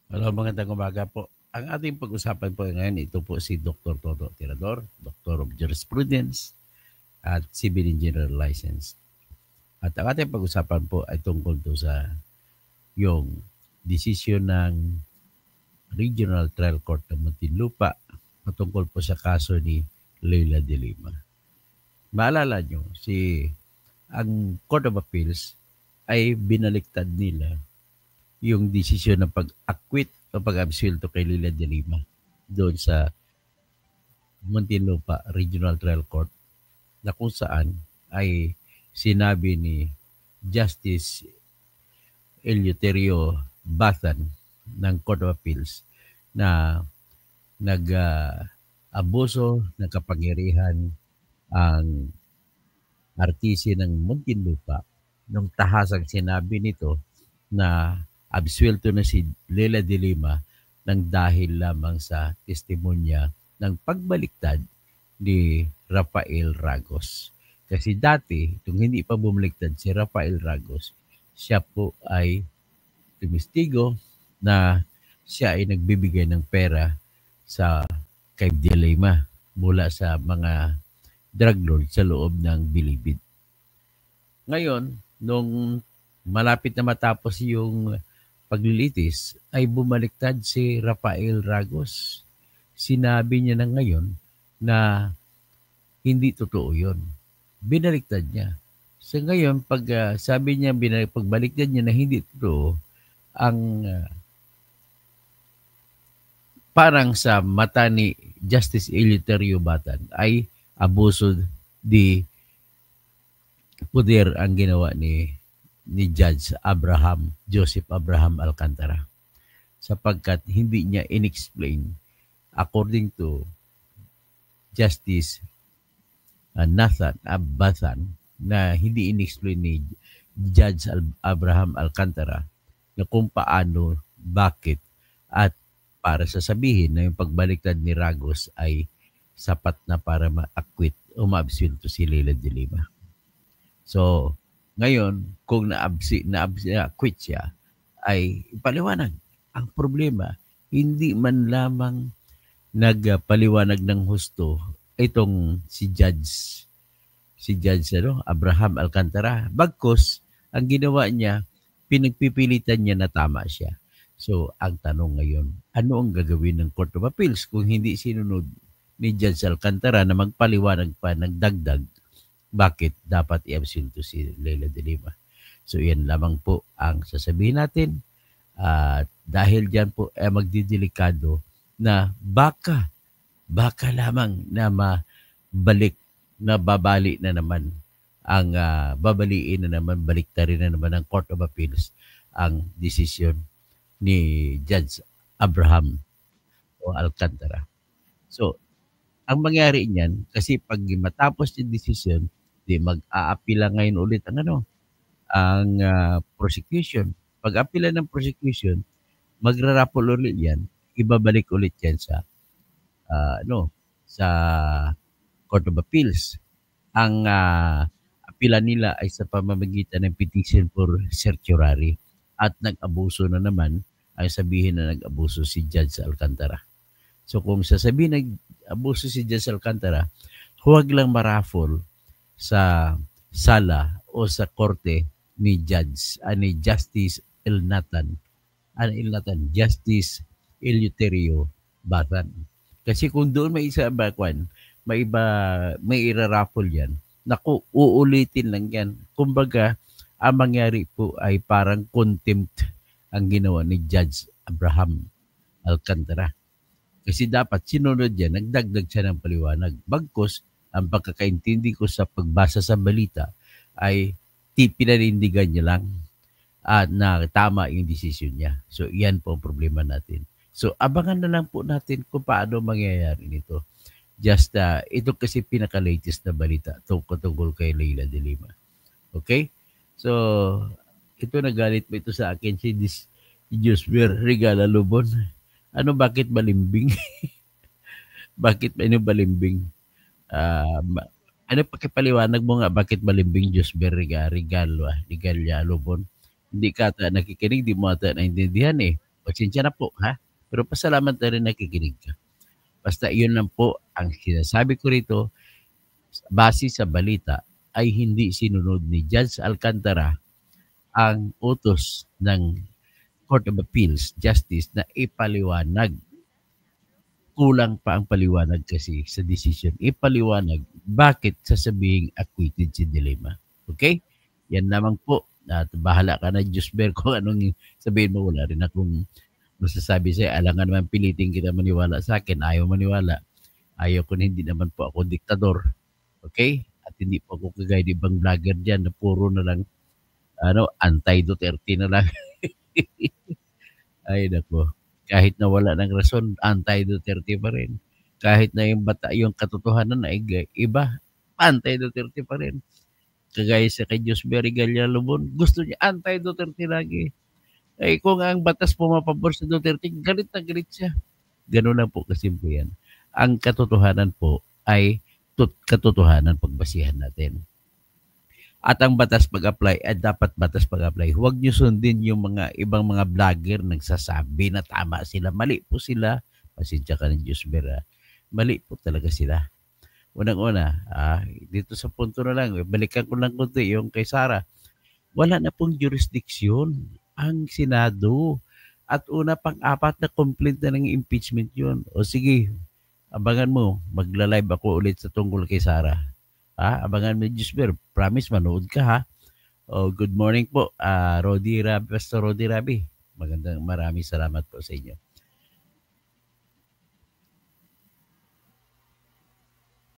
Hello, magandang umaga po. Ang ating pag-usapan po ngayon, ito po si Dr. Toto Tirador, Doctor of Jurisprudence at Civil Engineer License. At ang ating pag-usapan po ay tungkol to sa yung desisyon ng Regional Trial Court ng Muntinlupa patungkol po sa kaso ni Leila de Lima. Maalala nyo, ang Court of Appeals ay binaliktad nila yung desisyon ng pag-acquit o pag-absuelto kay Leila de Lima doon sa Muntinlupa Regional Trial Court na kung saan ay sinabi ni Justice Eleuterio Bathan ng Court of Appeals na nag-abuso ng kapangyarihan ang artisi ng Muntinlupa nung tahasang sinabi nito na absuelto na si Leila de Lima ng dahil lamang sa testimonya ng pagbaliktad ni Rafael Ragos. Kasi dati, kung hindi pa bumaliktad si Rafael Ragos, siya po ay tumistigo na siya ay nagbibigay ng pera sa kay De Lima mula sa mga drug lord sa loob ng Bilibid. Ngayon, nung malapit na matapos yung paglilitis, ay bumaliktad si Rafael Ragos. Sinabi niya na ngayon na hindi totoo yun. Binaliktad niya. So ngayon, pag sabi niya, pagbaliktad niya na hindi totoo, ang parang sa mata ni Justice Eleuterio Batan ay abuso di poder ang ginawa ni Judge Joseph Abraham Alcantara sapagkat hindi niya inexplain according to Justice Nathan Abathan na hindi inexplain ni Judge Abraham Alcantara na kung paano, bakit at para sasabihin na yung pagbaliktad ni Ragos ay sapat na para ma-acquit o ma-absolve si Leila de Lima. So, ngayon, kung na-acquit siya, ay paliwanag. Ang problema, hindi man lamang nagpaliwanag ng husto itong si Judge Abraham Alcantara. Bagkus, ang ginawa niya, pinagpipilitan niya na tama siya. So, ang tanong ngayon, ano ang gagawin ng Court of Appeals kung hindi sinunod ni Judge Alcantara na magpaliwanag pa ng dagdag bakit dapat i-absolve si Leila de Lima. So, yan lamang po ang sasabihin natin. Dahil dyan po magdidelikado na baka lamang na babali na naman babaliin na naman, baliktarin na naman ng Court of Appeals ang desisyon ni Judge Abraham o Alcantara. So, ang mangyari niyan, kasi pag matapos yung desisyon, di mag-aapila ngayon ulit ang prosecution. Pag apila ng prosecution, magrarapol ulit yan, ibabalik ulit yan sa Court of Appeals. Ang apila nila ay sa pamamagitan ng petition for certiorari at nag-abuso na naman ay sabihin na nag-abuso si Judge Alcantara. So kung sasabihin nag-abuso si Judge Alcantara, huwag lang maraffle sa sala o sa korte ni Justice Justice Eleuterio Bathan. Kasi kung doon may isa may iraraffle yan, naku, uulitin lang yan. Kumbaga, ang mangyari po ay parang contempt ang ginawa ni Judge Abraham Alcantara. Kasi dapat sinunod yan, nagdagdag siya ng paliwanag. Bagkus, ang pagkakaintindi ko sa pagbasa sa balita ay pinanindigan niya lang na tama yung desisyon niya. So, yan po ang problema natin. So, abangan na lang po natin kung paano mangyayari nito. Just, ito kasi pinaka-latest na balita tungkol kay Leila de Lima. Okay? So, ito nagalit mo ito sa akin si Josper Regala Lubon. Bakit balimbing? Bakit balimbing? Pakipaliwanag mo nga bakit balimbing Josper Regalia Lubon? Hindi ka ata nakikinig, di mo ata naintindihan eh. Pasensya na po, ha? Pero pasalamat na rin nakikinig ka. Basta iyon lang po ang sinasabi ko rito, base sa balita ay hindi sinunod ni Judge Alcantara ang utos ng Court of Appeals Justice na ipaliwanag. Kulang pa ang paliwanag kasi sa decision. Ipaliwanag bakit sasabihing acquitted si Dilema. Okay? Yan lamang po. At bahala ka na, Diyos Ber, kung anong sabihin mo. Wala rin akong masasabi sa'yo. Alangan naman pilitin kita maniwala sa akin. Ayaw maniwala. Ayaw ko na, hindi naman po ako diktador. Okay? At hindi po ako kagaya ng ibang vlogger dyan na puro na lang anti-Duterte na lang. Ay nako, kahit na wala ng rason, anti-Duterte pa rin. Kahit na yung katotohanan ay iba, anti-Duterte pa rin. Kagaya sa kay Josberry Gallalubon, gusto niya anti-Duterte lagi. Ay kung ang batas pumapabor sa Duterte, galit na galit siya. Ganun lang po kasimple yan. Ang katotohanan po ay katotohanan pagbasihan natin. At ang batas pag-apply ay dapat batas pag-apply. Huwag niyo sundin yung mga ibang mga vlogger nagsasabi na tama sila. Mali po sila. Pasensya ka ng Diyos, Bera. Mali po talaga sila. Unang-una, dito sa punto na lang, balikan ko lang kunti yung kay Sara. Wala na pong jurisdiction ang Senado. At una pang-apat na complaint na ng impeachment yun. O sige, abangan mo, magla-live ako ulit sa tungkol kay Sara. Abangan mo, Gisber. Promise, manood ka ha. Good morning po, Pastor Rodi Rabi. Maraming salamat po sa inyo.